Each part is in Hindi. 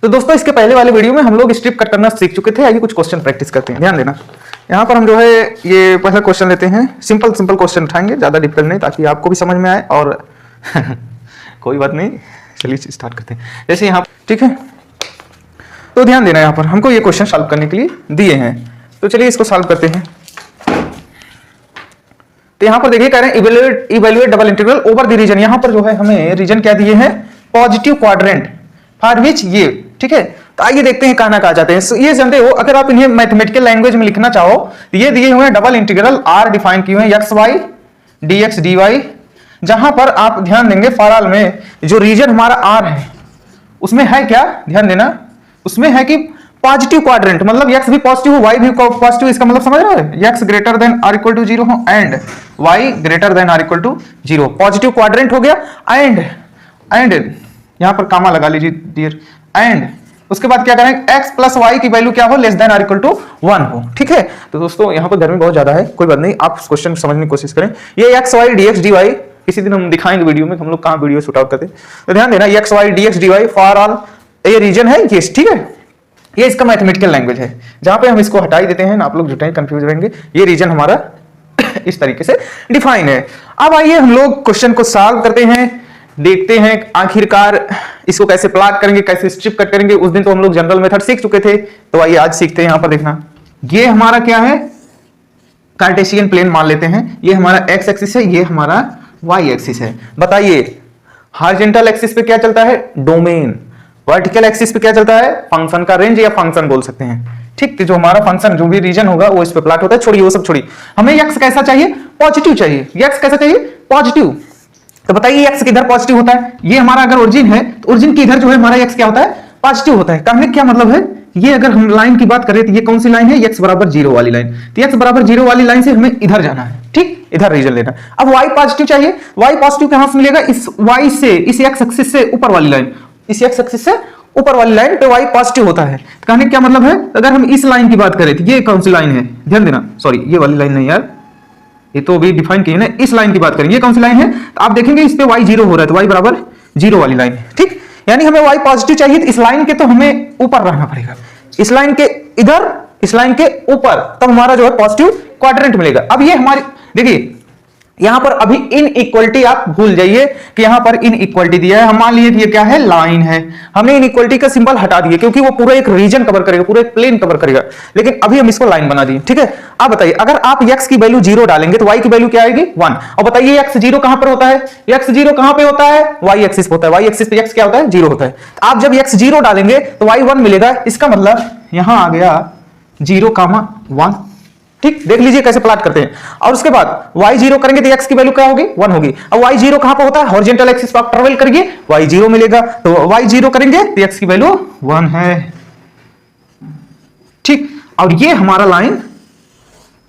तो दोस्तों इसके पहले वाले वीडियो में हम लोग स्ट्रिप कट करना सीख चुके थे। आइए कुछ क्वेश्चन प्रैक्टिस करते हैं, ध्यान देना। यहाँ पर हम जो है ये पहला क्वेश्चन लेते हैं, सिंपल क्वेश्चन उठाएंगे, ज़्यादा डिफिकल्ट नहीं, ताकि आपको भी समझ में आए और कोई बात नहीं, चलिए स्टार्ट करते हैं। जैसे यहाँ ठीक है, तो ध्यान देना, यहाँ पर हमको ये क्वेश्चन सॉल्व करने के लिए दिए हैं, तो चलिए इसको सॉल्व करते हैं। तो यहाँ पर देखिए कह रहे हैं evaluate double integral over the region. यहाँ पर जो है हमें रीजन क्या दिए हैं, पॉजिटिव क्वाड्रेंट फॉर विच ये, ठीक है। तो आइए देखते हैं कहना कहा जाते हैं। ये जानते हो, अगर आप इन्हें मैथमेटिकल लैंग्वेज में लिखना चाहो तो ये दिए हुए हैं डबल इंटीग्रल आर डिफाइन किए हुए हैं एक्स वाई dx dy, जहां पर आप ध्यान देंगे फॉरऑल में जो रीजन हमारा आर है उसमें है क्या, ध्यान देना, उसमें है कि पॉजिटिव क्वाड्रेंट, मतलब x भी पॉजिटिव हो वाई भी पॉजिटिव, इसका मतलब समझ रहे हो, x greater than or equal to 0 हो and y greater than or equal to 0, positive quadrant हो गया। एंड यहां पर कामा लगा लीजिए डियर, एंड उसके बाद क्या करें, x प्लस वाई की वैल्यू क्या हो, less than or equal to 1 हो, ठीक है। तो दोस्तों यहाँ पर गर्मी बहुत ज्यादा है, कोई बात नहीं, आप क्वेश्चन समझने की कोशिश करें। ये एक्स वाई dx dy किसी दिन हम दिखाएंगे वीडियो में, हम लोग कहाँ वीडियो शूट आउट करते हैं, तो ध्यान देना x y dx dy for all ये रीजन है ये, ठीक है। ये इसका मैथमेटिकल लैंग्वेज है, जहां पे हम इसको हटा ही देते हैं ना, आप लोग जुटाएं कंफ्यूज रहेंगे। ये रीजन हमारा इस तरीके से डिफाइन है। अब आइए हम लोग क्वेश्चन को सॉल्व करते हैं, देखते हैं आखिरकार इसको कैसे प्लॉट करेंगे, कैसे स्ट्रिप कट करेंगे। उस दिन तो हम लोग जनरल मेथड सीख चुके थे, तो आइए आज सीखते हैं। यहां पर देखना, ये हमारा क्या है, कार्टेशियन प्लेन मान लेते हैं, ये हमारा एक्स एक्सिस है, ये हमारा वाई एक्सिस है। बताइए हॉरिजॉन्टल एक्सिस पे क्या चलता है, डोमेन, वर्टिकल एक्सिस पे क्या चलता है, फंक्शन का रेंज या फंक्शन बोल सकते हैं, ठीक। तो जो हमारा फंक्शन जो भी रीजन होगा वो इस पे प्लॉट होता है। छोड़िए वो सब छोड़िए, हमें एक्स कैसा चाहिए, पॉजिटिव चाहिए। एक्स कैसा चाहिए, पॉजिटिव। तो बताइए एक्स किधर पॉजिटिव होता है, ये हमारा अगर ओरिजिन है तो ओरिजिन के इधर जो है हमारा एक्स क्या होता है, पॉजिटिव होता है। कहने क्या मतलब है, ये अगर हम लाइन की बात करें तो ये कौन सी लाइन है, एक्स बराबर 0 वाली लाइन। तो एक्स बराबर 0 वाली लाइन से हमें इधर जाना है, ठीक, इधर रीजन लेना। अब वाई पॉजिटिव चाहिए, वाई पॉजिटिव कहां से मिलेगा, इस वाई से, इस एक्स एक्सिस से ऊपर वाली लाइन, इस एक्स एक्सिस से ऊपर वाली लाइन पे वाई पॉजिटिव होता है। कहने क्या मतलब है, अगर हम इस लाइन की बात करें तो ये कौन सी लाइन है, ध्यान देना, सॉरी ये वाली लाइन नहीं यार, ये तो अभी डिफाइन किए ना, इस लाइन की बात करें, ये कौन सी लाइन है, तो आप देखेंगे इस पे y 0 हो रहा है, तो y बराबर 0 वाली लाइन, ठीक। यानी हमें y पॉजिटिव चाहिए तो इस लाइन के तो हमें ऊपर रहना पड़ेगा, इस लाइन के इधर, इस लाइन के ऊपर, तब हमारा जो है पॉजिटिव क्वाड्रेंट मिलेगा। अब ये हमारी देखिए यहां पर अभी इन इक्वलिटी आप भूल जाइए कि यहां पर इन इक्वलिटी दिया है। हम मान लिए कि ये क्या है, लाइन है, हमने इन इक्वलिटी का सिंबल हटा दिया क्योंकि वो पूरा एक रीजन कवर करेगा, पूरा एक प्लेन कवर करेगा, लेकिन अभी हम इसको लाइन बना दिए, ठीक है। अब बताइए अगर आप x की वैल्यू 0 डालेंगे तो y की वैल्यू क्या आएगी, 1। और बताइए x 0 कहां पर होता है, x 0 कहां पे होता है, y एक्सिस पे होता है, y एक्सिस पे x क्या होता है, 0 होता है। तो आप जब x 0 डालेंगे तो y 1 मिलेगा, इसका मतलब यहां आ गया 0,1, ठीक। देख लीजिए कैसे प्लॉट करते हैं। और उसके बाद y 0 करेंगे तो x की वैल्यू क्या होगी, 1 होगी। अब y 0 कहां पे होता है, हॉरिजॉन्टल एक्सिस पे आप ट्रेवल करिए, y 0 मिलेगा, तो y 0 करेंगे तो x की वैल्यू 1 है, ठीक। और ये हमारा लाइन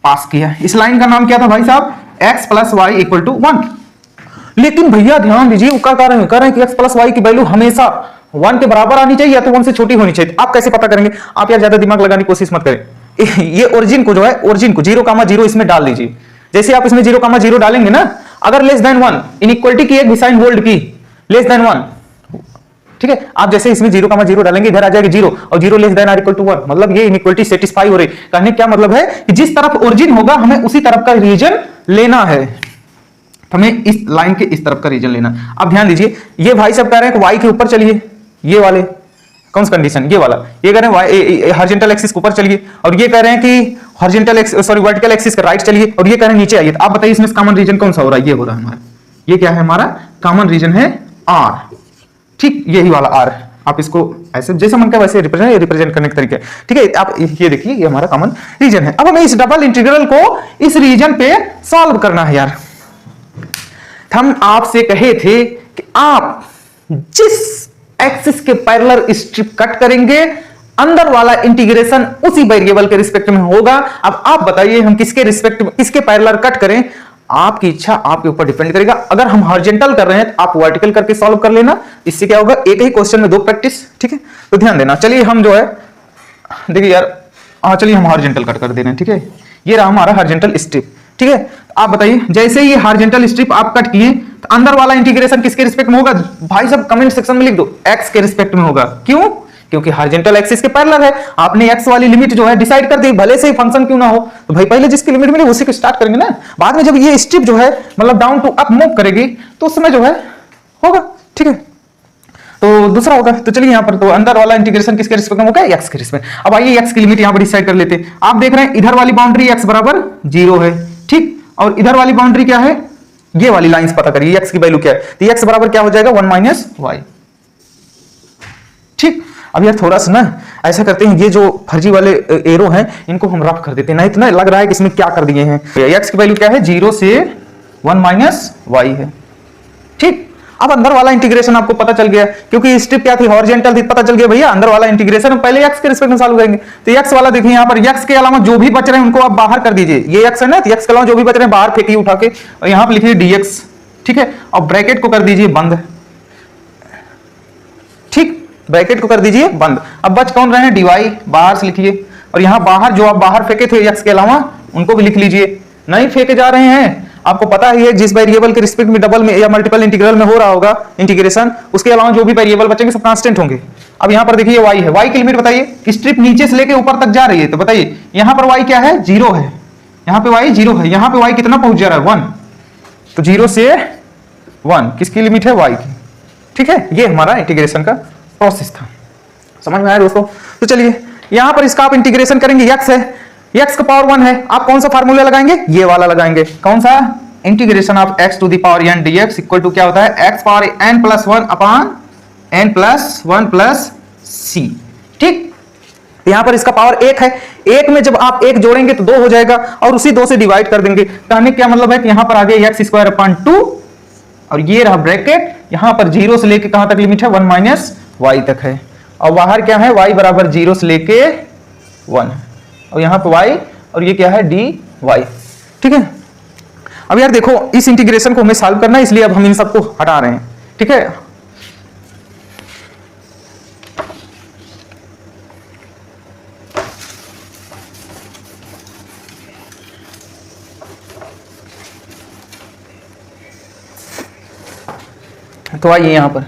पास किया, इस लाइन का नाम क्या था भाई साहब, x plus y equal to 1। लेकिन भैया ध्यान दीजिए, वो क्या कह रहे हैं कि x प्लस वाई की वैल्यू हमेशा 1 के बराबर आनी चाहिए या तो 1 से छोटी होनी चाहिए। आप कैसे पता करेंगे, आप यार ज्यादा दिमाग लगाने की कोशिश मत करें। ये ओरिजिन को जो है, ओरिजिन को 0,0 इसमें डाल दीजिए। जैसे आप इसमें 0,0 डालेंगे ना, अगर लेस देन 1, इनइक्वालिटी की एक भी साइन होल्ड की, लेस देन 1, ठीक है। आप जैसे इसमें 0,0 डालेंगे, इधर आ जाएगा 0 और 0 less than or equal to 1, मतलब ये इनइक्वालिटी सेटिस्फाई हो रही। कहने क्या मतलब है कि जिस तरफ ओरिजिन होगा हमें उसी तरफ का रीजन लेना है, हमें इस लाइन के इस तरफ का रीजन लेना। अब ध्यान दीजिए, ये भाई सब कह रहे हैं कि y के ऊपर चलिए, ये वाले कौन सा कंडीशन, ये वाला, ये कह रहे हैं हॉरिजॉन्टल एक्सिस के ऊपर चलिए, और ये कह रहे हैं कि horizontal axis, sorry vertical axis के राइट चलिए, और ये कह रहे हैं नीचे आइए। तो आप बताइए इसमें कॉमन रीजन कौन सा हो रहा है, ये हो रहा है हमारा, ये क्या है हमारा कॉमन रीजन है r, ठीक, यही वाला r। आप इसको ऐसे जैसे मन का वैसे रिप्रेजेंट करने का तरीका है, ठीक है। आप ये देखिए ये हमारा कॉमन रीजन है। अब हमें इस डबल इंटीग्रल को इस रीजन पे सॉल्व करना है यार। हम आपसे कहे थे कि आप जिस एक्सिस के पैरेलल स्ट्रिप कट करेंगे, अंदर वाला इंटीग्रेशन उसी वेरिएबल के रिस्पेक्ट में होगा। अब आप बताइए हम किसके रिस्पेक्ट में, किसके पैरेलल कट करें, आपकी इच्छा आपके ऊपर डिपेंड करेगा। अगर हम हॉरिजॉन्टल कर रहे हैं तो आप वर्टिकल करके सॉल्व कर लेना, इससे क्या होगा, एक ही क्वेश्चन में 2 प्रैक्टिस, ठीक है। तो ध्यान देना, चलिए हम जो है, देखिए यार, चलिए हम हॉरिजॉन्टल कट कर दे रहे हैं, ठीक है। ये रहा हमारा हॉरिजॉन्टल स्ट्रिप, ठीक है। आप बताइए जैसे ये हॉरिजॉन्टल स्ट्रिप आप कट किए तो अंदर वाला इंटीग्रेशन किसके रिस्पेक्ट में होगा, भाई साहब कमेंट सेक्शन में लिख दो, x के रिस्पेक्ट में होगा। क्यों, क्योंकि हॉरिजॉन्टल एक्सिस के पैरेलल है। आपने एक्स वाली लिमिट जो है डिसाइड कर दी, भले से ही फंक्शन क्यों ना हो, तो भाई पहले जिसकी लिमिट मिली उसी को स्टार्ट करेंगे ना। बाद में जब ये स्ट्रिप जो है मतलब डाउन टू अप मूव करेगी तो उस समय जो है होगा, ठीक है। तो दूसरा होगा, तो चलिए यहाँ पर तो अंदर वाला इंटीग्रेशन किसके रिस्पेक्ट में होगा, एक्स के रिस्पेक्ट में। अब आइए एक्स की लिमिट यहाँ पर डिसाइड कर लेते हैं। आप देख रहे हैं इधर वाली बाउंड्री एक्स बराबर 0 है, ठीक, और इधर वाली बाउंड्री क्या है, ये वाली लाइंस पता करिए एक्स की वैल्यू क्या है। तो एक्स बराबर क्या हो जाएगा 1 माइनस वाई, ठीक। अब यार थोड़ा सा ना ऐसा करते हैं, ये जो फर्जी वाले एरो हैं इनको हम रफ कर देते हैं, नहीं तो ना लग रहा है कि इसमें क्या कर दिए हैं। एक्स की वैल्यू क्या है 0 से 1 माइनस वाई है, ठीक। अब अंदर वाला इंटीग्रेशन आपको पता चल गया, क्योंकि स्ट्रिप क्या थी हॉरिजॉन्टल थी, पता चल गया भैया अंदर वाला इंटीग्रेशन पहले एक्स के रिस्पेक्ट में सॉल्व करेंगे। तो एक्स वाला देखिए यहाँ पर एक्स के अलावा जो भी बच रहे हैं उनको आप बाहर कर दीजिए, ये एक्स है ना, तो एक्स के अलावा जो भी बच रहे हैं बाहर फेंकिए उठा के, और यहाँ पर लिखिए dx, ठीक है, और ब्रैकेट को कर दीजिए बंद, ठीक, ब्रैकेट को कर दीजिए बंद। अब बच कौन रहे हैं dy, बाहर से लिखिए, और यहाँ बाहर जो आप बाहर फेंके थे एक्स के अलावा उनको भी लिख लीजिए। नहीं फेंके जा रहे हैं, आपको पता ही है जिस वेरिएबल के रिस्पेक्ट में डबल में या मल्टीपल इंटीग्रल में हो रहा होगा इंटीग्रेशन, उसके अलावा जो भी वेरिएबल बचेंगे सब कांस्टेंट होंगे। अब यहाँ पर देखिए y है, y की लिमिट बताइए, स्ट्रिप नीचे से लेके ऊपर तक जा रही है, तो बताइए यहाँ पर y क्या है 0 है, यहाँ पे y 0 है, यहाँ पे y कितना पहुंच जा रहा है 1, तो 0 से 1 किसकी लिमिट है y की, ठीक है। ये हमारा इंटीग्रेशन का प्रोसेस था, समझ में आया दोस्तों। तो चलिए यहाँ पर इसका आप इंटीग्रेशन करेंगे, x है, x का पावर 1 है, आप कौन सा फार्मूला लगाएंगे, ये वाला लगाएंगे, कौन सा, integration of x to the power n dx equal to क्या होता है x power n plus 1 upon n plus 1 plus c, ठीक। यहां पर इसका पावर 1 है, 1 में जब आप 1 जोड़ेंगे तो 2 हो जाएगा, और उसी 2 से डिवाइड कर देंगे। कहने क्या मतलब है कि यहां पर आ गया x स्क्वायर अपॉन 2, और ये रहा ब्रैकेट, यहां पर 0 से लेके कहां तक लिमिट है 1 माइनस वाई तक है, और बाहर क्या है y बराबर 0 से लेके 1, और यहां पे y, और ये क्या है dy, ठीक है। अब यार देखो इस इंटीग्रेशन को हमें सॉल्व करना है, इसलिए अब हम इन सबको हटा रहे हैं, ठीक है। तो आइए यहां पर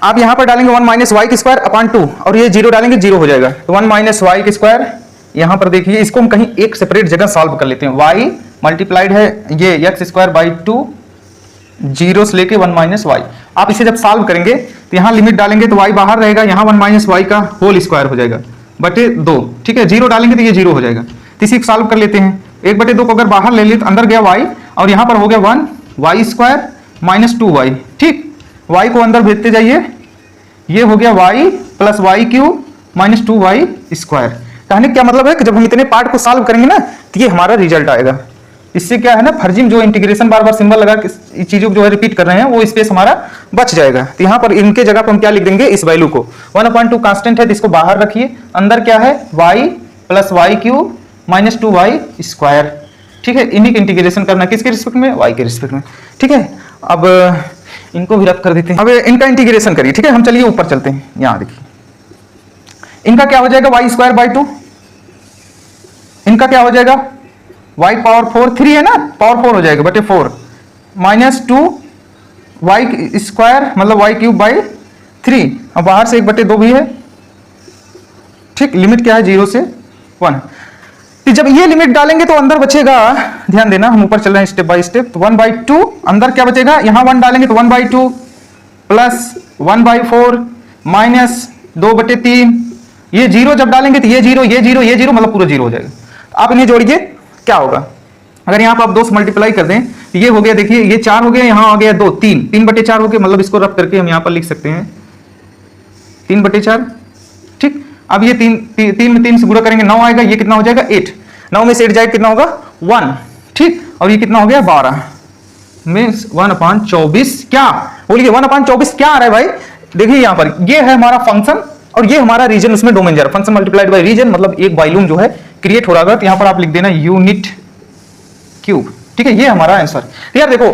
आप यहां पर डालेंगे 1 माइनस वाई स्क्वायर अपॉन 2, और ये 0 डालेंगे 0 हो जाएगा, तो 1 माइनस वाई स्क्वायर। यहां पर देखिए इसको हम कहीं एक सेपरेट जगह सॉल्व कर लेते हैं, y मल्टीप्लाइड है ये x स्क्वायर बाई 2, 0 से लेके 1 माइनस वाई। आप इसे जब सॉल्व करेंगे तो यहां लिमिट डालेंगे तो y बाहर रहेगा, यहां 1 माइनस वाई का होल स्क्वायर हो जाएगा बटे 2, ठीक है। 0 डालेंगे तो ये 0 हो जाएगा, तो इसी को सॉल्व कर लेते हैं। 1/2 को अगर बाहर ले लिए तो अंदर गया y, और यहां पर हो गया 1 वाई स्क्वायर माइनस 2y, ठीक। y को अंदर भेजते जाइए, ये हो गया y plus y cube minus 2y square. कहने क्या मतलब है कि जब हम इतने पार्ट को सॉल्व करेंगे ना तो ये हमारा रिजल्ट आएगा। इससे क्या है ना, फर्जी में जो इंटीग्रेशन बार बार सिंबल लगा के चीजों को जो है रिपीट कर रहे हैं वो स्पेस हमारा बच जाएगा। तो यहाँ पर इनके जगह पर हम क्या लिख देंगे, इस वैल्यू को 1/2 कांस्टेंट है तो इसको बाहर रखिए, अंदर क्या है y plus y cube minus 2y square, ठीक है। इन्हीं का इंटीग्रेशन करना किसके रिस्पेक्ट में, y के रिस्पेक्ट में, ठीक है। अब इनको भी रद्द कर देते हैं, अब इनका इंटीग्रेशन करिए, ठीक है। हम चलिए ऊपर चलते हैं, यहाँ देखिए इनका क्या हो जाएगा y स्क्वायर बाई 2, इनका क्या हो जाएगा y पावर 4, 3 है ना, पावर 4 हो जाएगा बटे 4 माइनस 2 y स्क्वायर मतलब y क्यूब बाई 3, अब बाहर से 1/2 भी है, ठीक। लिमिट क्या है 0 से 1, तो जब ये लिमिट डालेंगे तो अंदर बचेगा, ध्यान देना हम ऊपर चल रहे हैं स्टेप बाय स्टेप, तो 1/2 अंदर क्या बचेगा, यहां 1 डालेंगे तो 1/2 प्लस 1/4 माइनस 2/3, ये 0 जब डालेंगे तो ये 0 ये 0 ये 0 मतलब पूरा 0 हो जाएगा। आप इन्हें जोड़िए क्या होगा, अगर यहाँ पर आप 2 से मल्टीप्लाई कर दें तो ये हो गया, देखिए ये 4 हो गया, यहाँ आ गया 2, 3/4 हो गया, मतलब इसको रब करके हम यहाँ पर लिख सकते हैं 3/4, ठीक। अब ये 3 में 3 से गुणा करेंगे 9 आएगा, ये कितना हो जाएगा 8, 9 में से 8 जाएगा कितना होगा 1, ठीक। और ये कितना हो गया 12 में 1/24, क्या बोलिए 1/24 क्या आ रहा है भाई, देखिए यहाँ पर ये है हमारा फंक्शन और ये हमारा रीजन, उसमें डोमेन जा रहा है, फंक्शन मल्टीप्लाइड बाय रीजन, मतलब एक वॉल्यूम जो है क्रिएट हो रहा है, तो यहाँ पर आप लिख देना यूनिट क्यूब, ठीक है। ये हमारा आंसर। तो यार देखो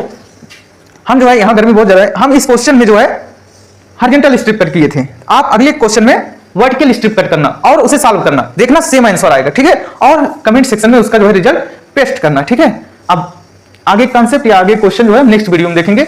हम जो है यहाँ गर्मी बहुत ज्यादा है, हम इस क्वेश्चन में जो है हॉरिजॉन्टल स्ट्रिप कट किए थे, आप अगले क्वेश्चन में वर्टिकल स्ट्रिप कट करना और उसे सॉल्व करना, देखना सेम आंसर आएगा, ठीक है। और कमेंट सेक्शन में उसका जो है रिजल्ट पेस्ट करना, ठीक है। अब आगे कॉन्सेप्ट या आगे क्वेश्चन जो है नेक्स्ट वीडियो में देखेंगे।